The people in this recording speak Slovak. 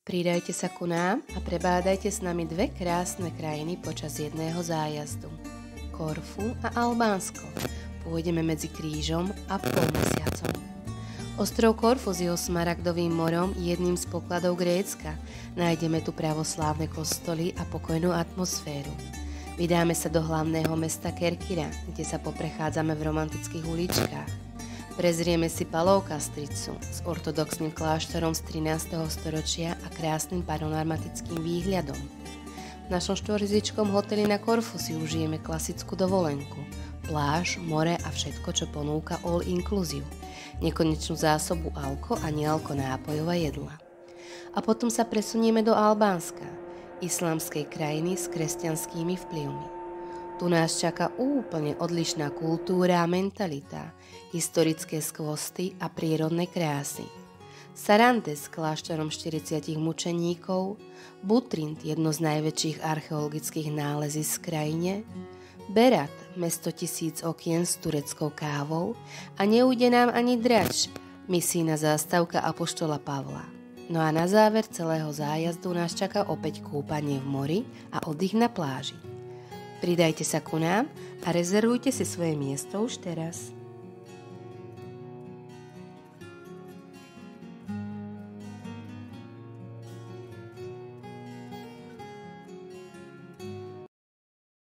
Pridajte sa ku nám a prebádajte s nami dve krásne krajiny počas jedného zájazdu. Korfu a Albánsko. Pôjdeme medzi krížom a polmesiacom. Ostrov Korfu s jeho smaragdovým morom je jedným z pokladov Grécka. Nájdeme tu pravoslávne kostoly a pokojnú atmosféru. Vydáme sa do hlavného mesta Kerkira, kde sa poprechádzame v romantických uličkách. Prezrieme si Palovkastricu s ortodoxným kláštorom z 13. storočia a krásnym panoramatickým výhľadom. V našom štvorhviezdičkom hoteli na Korfu si užijeme klasickú dovolenku, pláž, more a všetko, čo ponúka all inclusive, nekonečnú zásobu alko a nealko nápojov a jedla. A potom sa presunieme do Albánska, islamskej krajiny s kresťanskými vplyvmi. Tu nás čaká úplne odlišná kultúra a mentalita, historické skvosty a prírodné krásy. Sarande s kláštorom 40 mučeníkov, Butrint, jedno z najväčších archeologických nálezísk v krajine, Berat, mesto 1000 okien s tureckou kávou a neujde nám ani drač, misijná zástavka apoštola Pavla. No a na záver celého zájazdu nás čaká opäť kúpanie v mori a oddych na pláži. Pridajte sa ku nám a rezervujte si svoje miesto už teraz.